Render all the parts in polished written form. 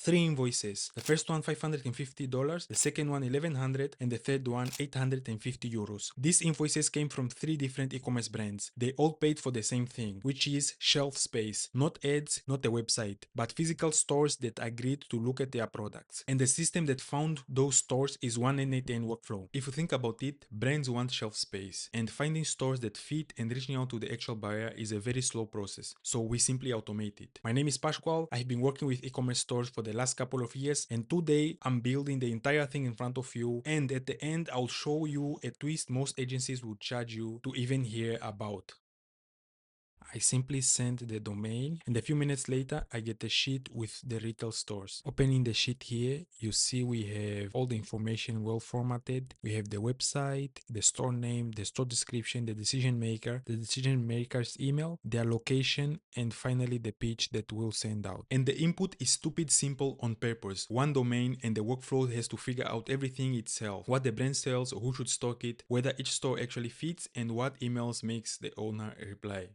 3 invoices. The first one $550, the second one $1,100, and the third one €850. These invoices came from 3 different e-commerce brands. They all paid for the same thing, which is shelf space. Not ads, not a website, but physical stores that agreed to look at their products. And the system that found those stores is one n8n workflow. If you think about it, brands want shelf space, and finding stores that fit and reaching out to the actual buyer is a very slow process, so we simply automate it. My name is Pascual. I've been working with e-commerce stores for the last couple of years, and today I'm building the entire thing in front of you, and at the end I'll show you a twist most agencies would charge you to even hear about. I simply send the domain, and a few minutes later I get a sheet with the retail stores. Opening the sheet here, you see we have all the information well formatted. We have the website, the store name, the store description, the decision maker's email, their location, and finally the pitch that we'll send out. And the input is stupid simple on purpose. One domain, and the workflow has to figure out everything itself. What the brand sells, who should stock it, whether each store actually fits, and what emails makes the owner reply.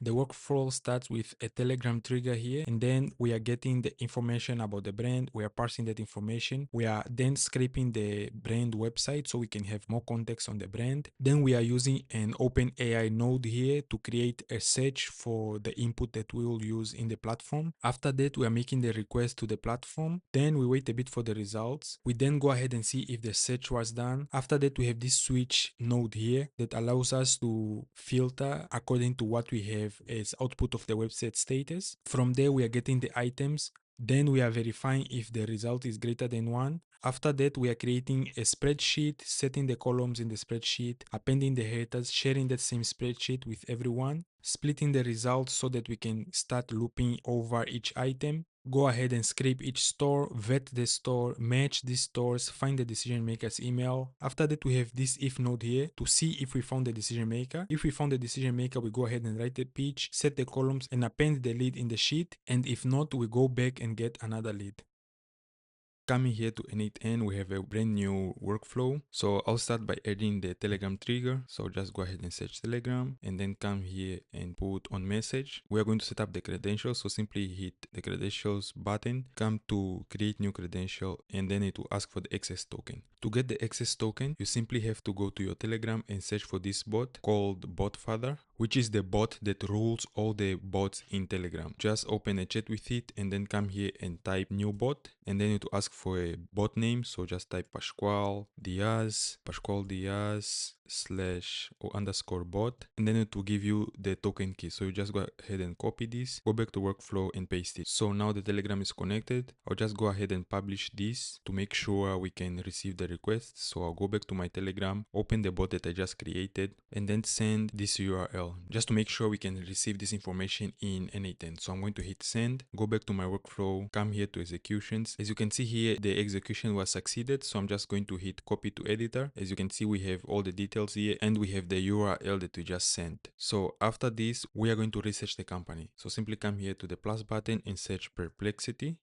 The workflow starts with a Telegram trigger here, and then we are getting the information about the brand. We are parsing that information. We are then scraping the brand website so we can have more context on the brand. Then we are using an OpenAI node here to create a search for the input that we will use in the platform. After that, we are making the request to the platform. Then we wait a bit for the results. We then go ahead and see if the search was done. After that, we have this switch node here that allows us to filter according to what we have as output of the website status. From there, we are getting the items. Then we are verifying if the result is greater than 1. After that, we are creating a spreadsheet, setting the columns in the spreadsheet, appending the headers, sharing that same spreadsheet with everyone, splitting the results so that we can start looping over each item. Go ahead and scrape each store, vet the store, match these stores, find the decision maker's email. After that, we have this if node here to see if we found the decision maker. If we found the decision maker, we go ahead and write the pitch, set the columns, and append the lead in the sheet. And if not, we go back and get another lead. Coming here to n8n, we have a brand new workflow. So I'll start by adding the Telegram trigger. So just go ahead and search Telegram and then come here and put on message. We are going to set up the credentials. So simply hit the credentials button, come to create new credential, and then it will ask for the access token. To get the access token, you simply have to go to your Telegram and search for this bot called BotFather, which is the bot that rules all the bots in Telegram. Just open a chat with it and then come here and type new bot, and then it will ask for a bot name. So just type Pascual Diaz /or bot, and then it will give you the token key. So you just go ahead and copy this, go back to workflow and paste it. So now the Telegram is connected. I'll just go ahead and publish this to make sure we can receive the request. So I'll go back to my Telegram, open the bot that I just created, and then send this URL just to make sure we can receive this information in n8n. So I'm going to hit send, go back to my workflow, come here to executions. As you can see here, the execution was succeeded. So I'm just going to hit copy to editor. As you can see, we have all the details here and we have the URL that we just sent. So after this, we are going to research the company. So simply come here to the plus button and search Perplexity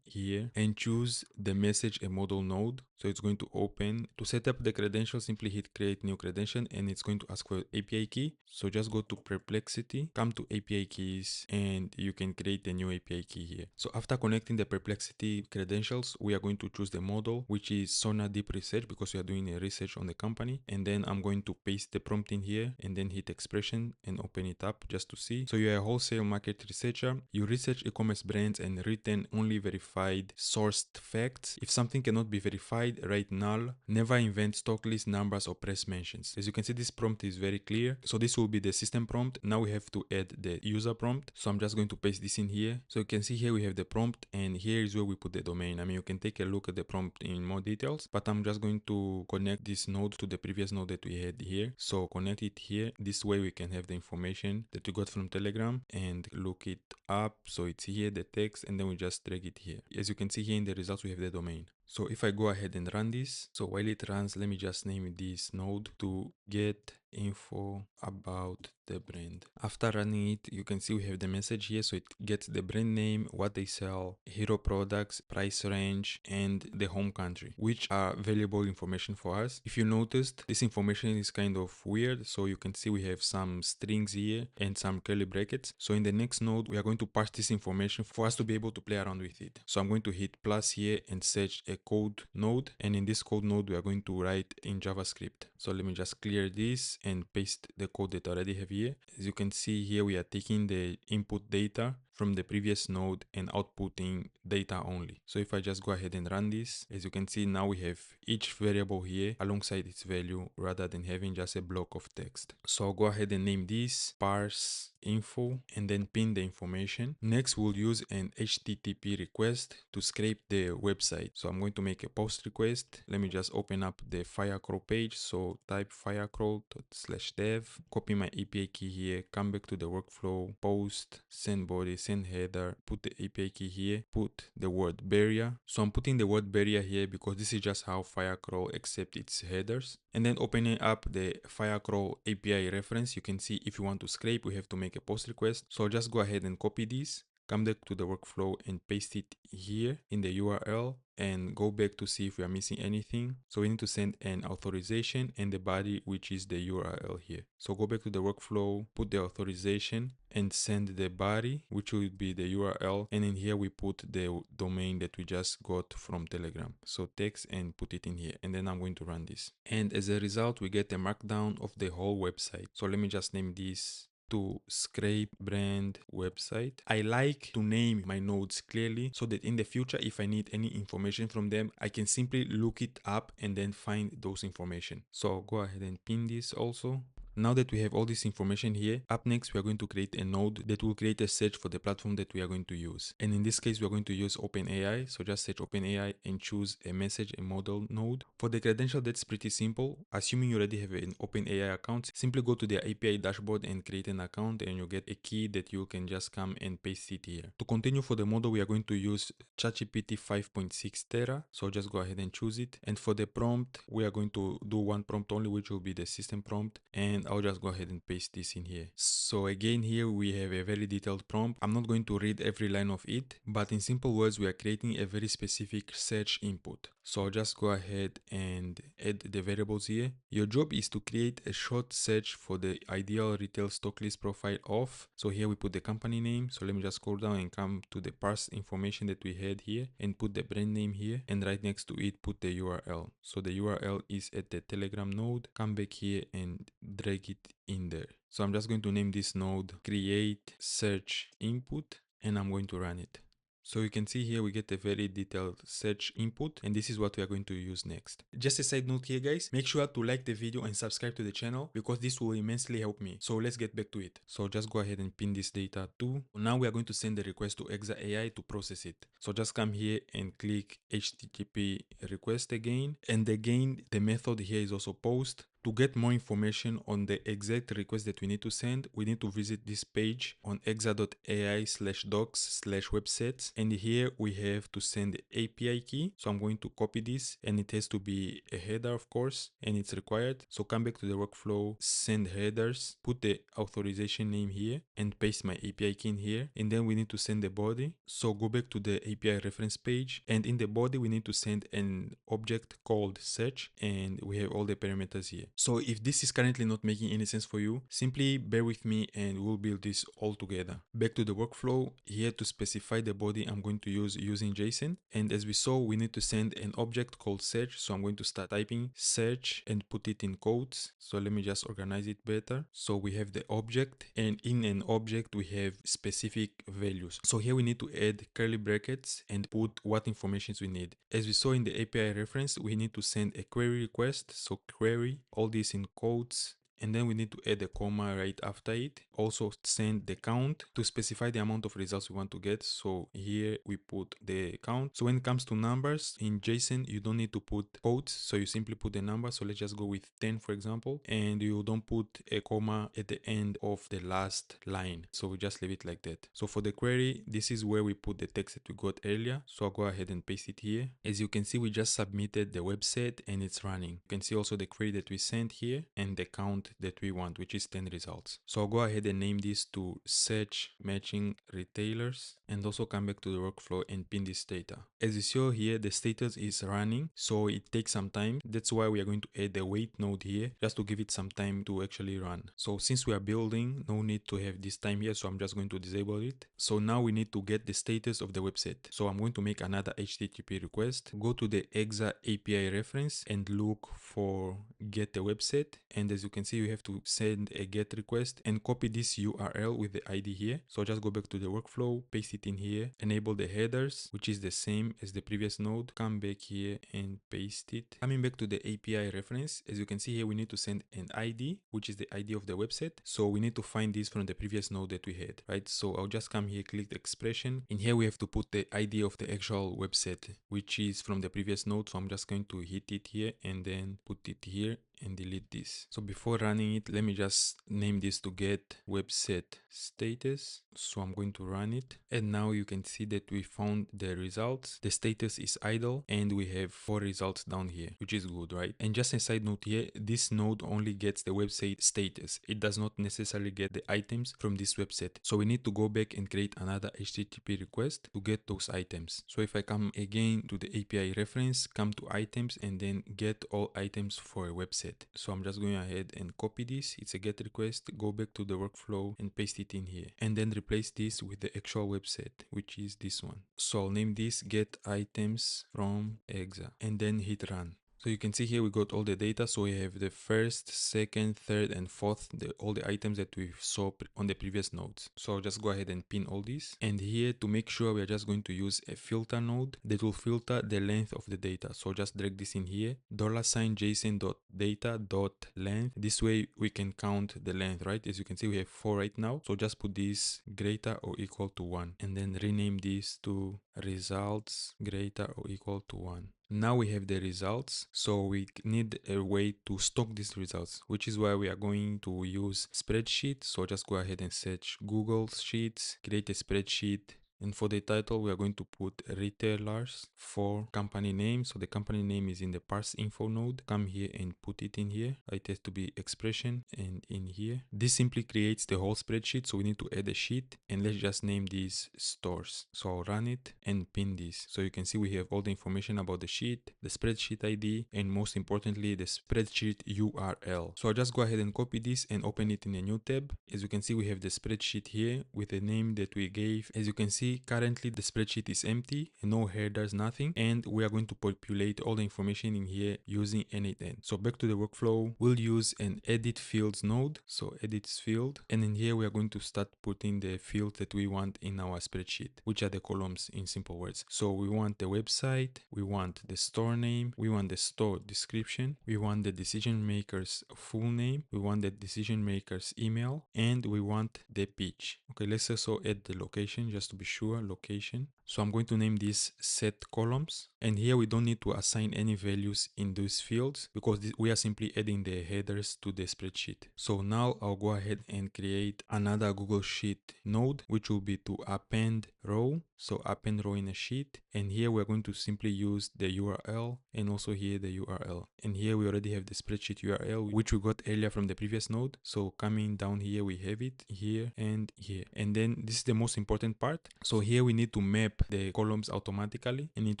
here, and choose the message a model node. So it's going to open. To set up the credential, simply hit create new credential and it's going to ask for API key. So just go to Perplexity, come to API keys, and you can create a new API key here. So after connecting the Perplexity credentials, we are going to choose the model, which is Sona Deep Research, because we are doing a research on the company. And then I'm going to paste the prompt in here and then hit expression and open it up just to see. So you're a wholesale market researcher. You research e-commerce brands and return only verified sourced facts. If something cannot be verified, write null. Never invent stock list numbers or press mentions. As you can see, this prompt is very clear. So this will be the system prompt. Now we have to add the user prompt. So I'm just going to paste this in here. So you can see here we have the prompt, and here is where we put the domain. I mean, you can take a look at the prompt in more details, but I'm just going to connect this node to the previous node that we had here. So connect it here. This way we can have the information that we got from Telegram and look it up. So it's here, the text, and then we just drag it here. As you can see here in the results, we have the domain. So if I go ahead and run this, so while it runs, let me just name this node to get info about the brand. After running it, you can see we have the message here. So it gets the brand name, what they sell, hero products, price range, and the home country, which are valuable information for us. If you noticed, this information is kind of weird. So you can see we have some strings here and some curly brackets. So in the next node, we are going to parse this information for us to be able to play around with it. So I'm going to hit plus here and search a code node. And in this code node, we are going to write in JavaScript. So let me just clear this and paste the code that I already have here. As you can see here, we are taking the input data from the previous node and outputting data only. So if I just go ahead and run this, as you can see, now we have each variable here alongside its value rather than having just a block of text. So I'll go ahead and name this parse info and then pin the information. Next, we'll use an HTTP request to scrape the website. So I'm going to make a post request. Let me just open up the Firecrawl page. So type firecrawl.dev, copy my API key here, come back to the workflow, post, send body, send header, put the API key here, put the word barrier. So I'm putting the word barrier here because this is just how Firecrawl accepts its headers. And then opening up the Firecrawl API reference, you can see if you want to scrape, we have to make a post request. So just go ahead and copy this, come back to the workflow and paste it here in the URL and go back to see if we are missing anything. So we need to send an authorization and the body, which is the URL here. So go back to the workflow, put the authorization and send the body, which will be the URL. And in here we put the domain that we just got from Telegram. So text and put it in here. And then I'm going to run this. And as a result, we get a markdown of the whole website. So let me just name this to scrape brand website. I like to name my nodes clearly so that in the future, if I need any information from them, I can simply look it up and then find those information. So I'll go ahead and pin this also. Now that we have all this information here, up next we are going to create a node that will create a search for the platform that we are going to use. And in this case, we are going to use OpenAI. So just search OpenAI and choose a message and model node. For the credential, that's pretty simple. Assuming you already have an OpenAI account, simply go to the API dashboard and create an account and you get a key that you can just come and paste it here. To continue for the model, we are going to use ChatGPT 5.6 Tera. So just go ahead and choose it. And for the prompt, we are going to do one prompt only, which will be the system prompt. And I'll just go ahead and paste this in here. So again, here we have a very detailed prompt. I'm not going to read every line of it, but in simple words, we are creating a very specific search input. So I'll just go ahead and add the variables here. Your job is to create a short search for the ideal retail stock list profile of. So here we put the company name. So let me just scroll down and come to the parse information that we had here and put the brand name here. And right next to it, put the URL. So the URL is at the Telegram node. Come back here and drag it in there. So I'm just going to name this node create search input and I'm going to run it. So you can see here we get a very detailed search input and this is what we are going to use next. Just a side note here guys, make sure to like the video and subscribe to the channel because this will immensely help me. So let's get back to it. So just go ahead and pin this data too. Now we are going to send the request to Exa AI to process it. So just come here and click HTTP request again. And again, the method here is also post. To get more information on the exact request that we need to send, we need to visit this page on exa.ai/docs/websets. And here we have to send the API key. So I'm going to copy this and it has to be a header, of course, and it's required. So come back to the workflow, send headers, put the authorization name here and paste my API key in here. And then we need to send the body. So go back to the API reference page and in the body, we need to send an object called search and we have all the parameters here. So if this is currently not making any sense for you, simply bear with me and we'll build this all together. Back to the workflow, here to specify the body I'm going to use using JSON. And as we saw, we need to send an object called search. So I'm going to start typing search and put it in quotes. So let me just organize it better. So we have the object and in an object, we have specific values. So here we need to add curly brackets and put what information we need. As we saw in the API reference, we need to send a query request. So query all this in quotes and then we need to add a comma right after it. Also send the count to specify the amount of results we want to get. So here we put the count. So when it comes to numbers in JSON, you don't need to put quotes, so you simply put the number. So let's just go with 10 for example, and you don't put a comma at the end of the last line, so we just leave it like that. So for the query, this is where we put the text that we got earlier, so I'll go ahead and paste it here. As you can see, we just submitted the website and it's running. You can see also the query that we sent here and the count that we want, which is 10 results. So I'll go ahead and name this to search matching retailers, and also come back to the workflow and pin this data. As you see here, the status is running, so it takes some time. That's why we are going to add the wait node here, just to give it some time to actually run. So since we are building, no need to have this time here, so I'm just going to disable it. So now we need to get the status of the website. So I'm going to make another HTTP request, go to the exa API reference and look for get the website. And as you can see, you have to send a get request and copy this URL with the ID here. So just go back to the workflow, paste it in here, enable the headers, which is the same as the previous node, come back here and paste it. Coming back to the API reference, as you can see here, we need to send an ID, which is the ID of the website. So we need to find this from the previous node that we had, right? So I'll just come here, click the expression. In here, we have to put the ID of the actual website, which is from the previous node. So I'm just going to hit it here and then put it here and delete this. So before running it, let me just name this to get website status. So I'm going to run it, and now you can see that we found the results. The status is idle and we have 4 results down here, which is good, right? And just a side note here, this node only gets the website status. It does not necessarily get the items from this website. So we need to go back and create another HTTP request to get those items. So if I come again to the API reference, come to items and then get all items for a website. So I'm just going ahead and copy this. It's a get request, go back to the workflow and paste it in here, and then replace this with the actual website, which is this one. So I'll name this get items from exa and then hit run. So you can see here we got all the data. So we have the first, second, third, and fourth, all the items that we saw on the previous nodes. So I'll just go ahead and pin all these. And here, to make sure, we are just going to use a filter node that will filter the length of the data. So just drag this in here, $JSON.data.length. This way we can count the length, right? As you can see, we have 4 right now. So just put this greater or equal to 1 and then rename this to results greater or equal to 1. Now we have the results, so we need a way to stock these results, which is why we are going to use spreadsheet. So just go ahead and search Google Sheets, create a spreadsheet. And for the title, we are going to put retailers for company name. So the company name is in the parse info node. Come here and put it in here. It has to be expression and in here. This simply creates the whole spreadsheet. So we need to add a sheet, and let's just name these stores. So I'll run it and pin this. So you can see we have all the information about the sheet, the spreadsheet ID, and most importantly, the spreadsheet URL. So I'll just go ahead and copy this and open it in a new tab. As you can see, we have the spreadsheet here with the name that we gave. As you can see, currently the spreadsheet is empty, no headers, nothing, and we are going to populate all the information in here using n8n. So back to the workflow, we'll use an edit fields node. So edit field, and in here we are going to start putting the fields that we want in our spreadsheet, which are the columns in simple words. So we want the website, we want the store name, we want the store description, we want the decision maker's full name, we want the decision maker's email, and we want the pitch. Okay, let's also add the location just to be sure. Location. So I'm going to name this set columns, and here we don't need to assign any values in those fields because we are simply adding the headers to the spreadsheet. So now I'll go ahead and create another Google Sheet node, which will be to append row. So append row in a sheet, and here we're going to simply use the URL and also here the URL. And here we already have the spreadsheet URL, which we got earlier from the previous node. So coming down here, we have it here and here. And then this is the most important part. So here we need to map the columns automatically, and it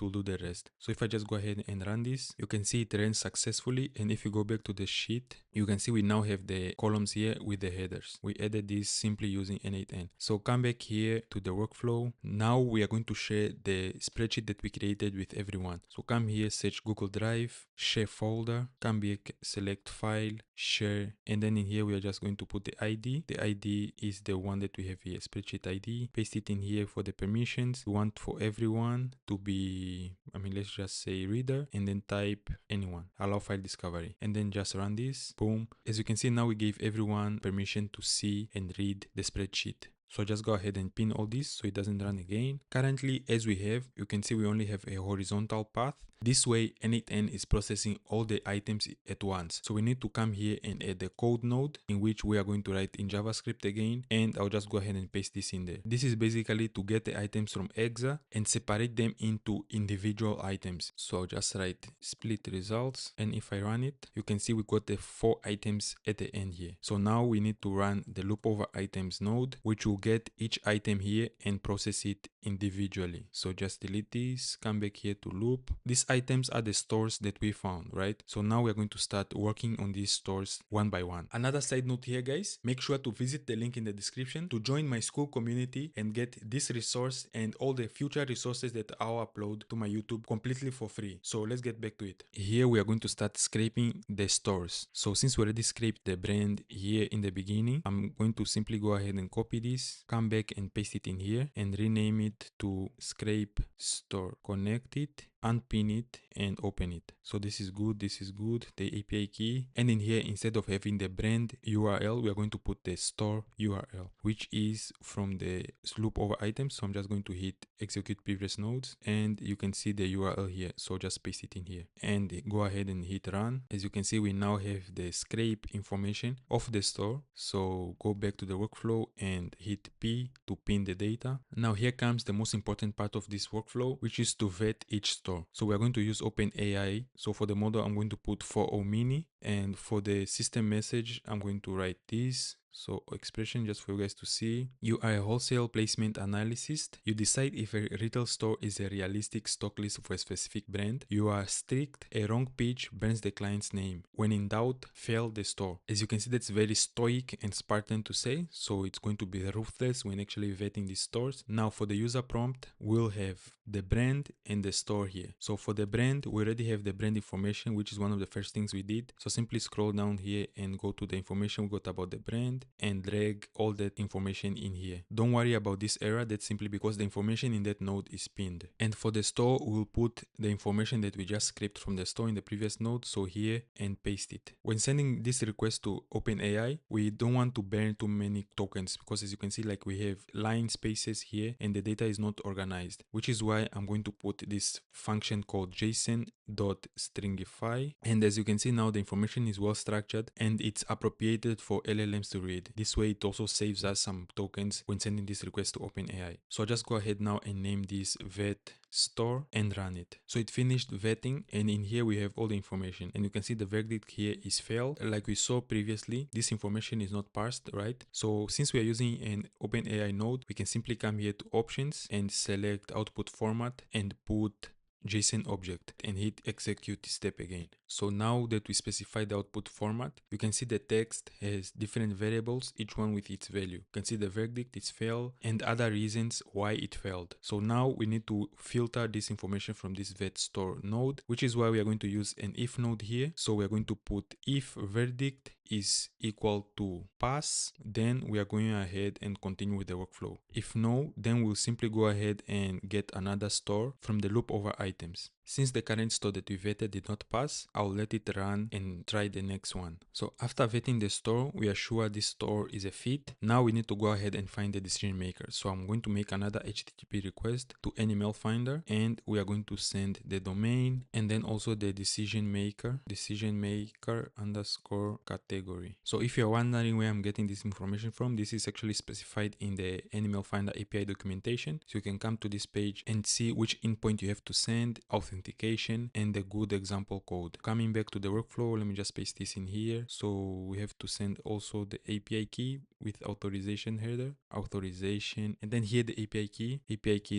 will do the rest. So if I just go ahead and run this, you can see it ran successfully. And if you go back to the sheet, you can see we now have the columns here with the headers. We added this simply using n8n. So come back here to the workflow. Now we are going to share the spreadsheet that we created with everyone. So come here, search Google Drive, share folder, come back, select file, share, and then in here we are just going to put the ID. The ID is the one that we have here, spreadsheet ID. Paste it in here for for the permissions, we want for everyone to be, let's just say reader, and then type anyone, allow file discovery, and then just run this. Boom. As you can see, now we gave everyone permission to see and read the spreadsheet. So just go ahead and pin all this so it doesn't run again. Currently, as we have, you can see we only have a horizontal path. This way, n8n is processing all the items at once. So we need to come here and add the code node in which we are going to write in JavaScript again. And I'll just go ahead and paste this in there. This is basically to get the items from exa and separate them into individual items. So I'll just write split results. And if I run it, you can see we got the 4 items at the end here. So now we need to run the loop over items node, which will get each item here and process it individually. So just delete this, come back here to loop. These items are the stores that we found, right? So now we're going to start working on these stores one by one. Another side note here, guys, make sure to visit the link in the description to join my school community and get this resource and all the future resources that I'll upload to my YouTube completely for free. So let's get back to it. Here we are going to start scraping the stores. So since we already scraped the brand here in the beginning, I'm going to simply go ahead and copy this, come back and paste it in here and rename it to scrape store. Connect it, unpin it and open it. So this is good, the API key, and in here instead of having the brand URL, we are going to put the store URL, which is from the loop over items. So I'm just going to hit execute previous nodes and you can see the URL here. So just paste it in here and go ahead and hit run. As you can see, we now have the scrape information of the store. So go back to the workflow and hit P to pin the data. Now here comes the most important part of this workflow, which is to vet each store. So we are going to use OpenAI. So for the model, I'm going to put 4o mini, and for the system message, I'm going to write this. So expression just for you guys to see. You are a wholesale placement analyst. You decide if a retail store is a realistic stock list for a specific brand. You are strict. A wrong pitch burns the client's name. When in doubt, fail the store. As you can see, that's very stoic and Spartan to say. So it's going to be ruthless when actually vetting these stores. Now for the user prompt, we'll have the brand and the store here. So for the brand, we already have the brand information, which is one of the first things we did. So simply scroll down here and go to the information we got about the brand and drag all that information in here. Don't worry about this error, that's simply because the information in that node is pinned. And for the store, we'll put the information that we just scraped from the store in the previous node, so here, and paste it. When sending this request to OpenAI, we don't want to burn too many tokens because as you can see, like we have line spaces here and the data is not organized, which is why I'm going to put this function called JSON.stringify. And as you can see now, the information is well structured and it's appropriated for LLMs to read. This way it also saves us some tokens when sending this request to OpenAI. So I'll just go ahead now and name this vet store and run it. So it finished vetting and in here we have all the information and you can see the verdict here is failed. Like we saw previously, this information is not parsed, right? So since we are using an OpenAI node, we can simply come here to options and select output format and put JSON object and hit execute step again. So now that we specify the output format, you can see the text has different variables, each one with its value. You can see the verdict, its fail, and other reasons why it failed. So now we need to filter this information from this vet store node, which is why we are going to use an if node here. So we are going to put if verdict is equal to pass, then we are going ahead and continue with the workflow. If no, then we'll simply go ahead and get another store from the loop over items. Since the current store that we vetted did not pass, I'll let it run and try the next one. So after vetting the store, we are sure this store is a fit. Now we need to go ahead and find the decision maker. So I'm going to make another HTTP request to Anymail finder and we are going to send the domain and then also the decision maker underscore category. So if you're wondering where I'm getting this information from, this is actually specified in the Anymail finder API documentation. So you can come to this page and see which endpoint you have to send, authentication, and the good example code. Coming back to the workflow, let me just paste this in here. So we have to send also the API key with authorization header, authorization, and then here the API key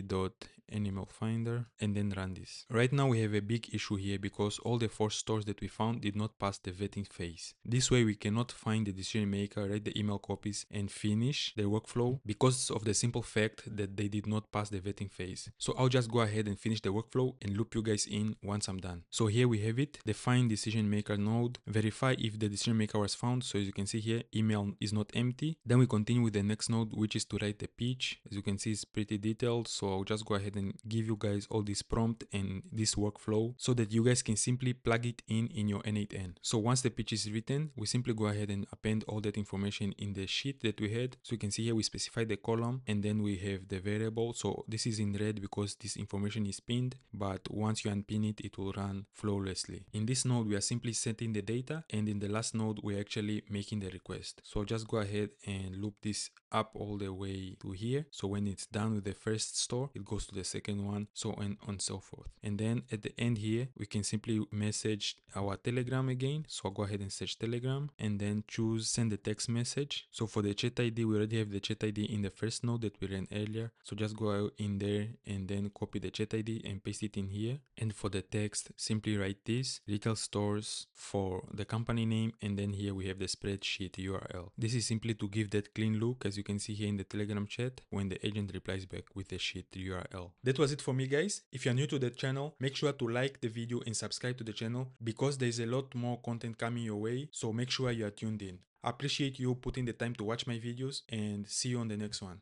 dot Anymail finder, and then run this. Right now we have a big issue here because all the 4 stores that we found did not pass the vetting phase. This way we cannot find the decision maker, write the email copies, and finish the workflow because of the simple fact that they did not pass the vetting phase. So I'll just go ahead and finish the workflow and loop you guys in once I'm done. So here we have it, the find decision maker node, verify if the decision maker was found. So as you can see here, email is not empty. easy. Then we continue with the next node, which is to write the pitch. As you can see, it's pretty detailed, so I'll just go ahead and give you guys all this prompt and this workflow so that you guys can simply plug it in your n8n. So once the pitch is written, we simply go ahead and append all that information in the sheet that we had. So you can see here we specify the column and then we have the variable. So this is in red because this information is pinned, but once you unpin it, it will run flawlessly. In this node, we are simply setting the data, and in the last node, we're actually making the request. So just go ahead and loop this up all the way to here. So when it's done with the first store, it goes to the second one, so on and so forth. And then at the end here, we can simply message our Telegram again. So I'll go ahead and search Telegram and then choose send a text message. So for the chat ID, we already have the chat ID in the first node that we ran earlier. So just go in there and then copy the chat ID and paste it in here. And for the text, simply write this retail stores for the company name, and then here we have the spreadsheet URL. This is simply to give that clean look, as you can see here in the Telegram chat, when the agent replies back with the sheet URL. That was it for me, guys. If you're new to the channel, make sure to like the video and subscribe to the channel because there's a lot more content coming your way, so make sure you are tuned in. I appreciate you putting the time to watch my videos, and see you on the next one.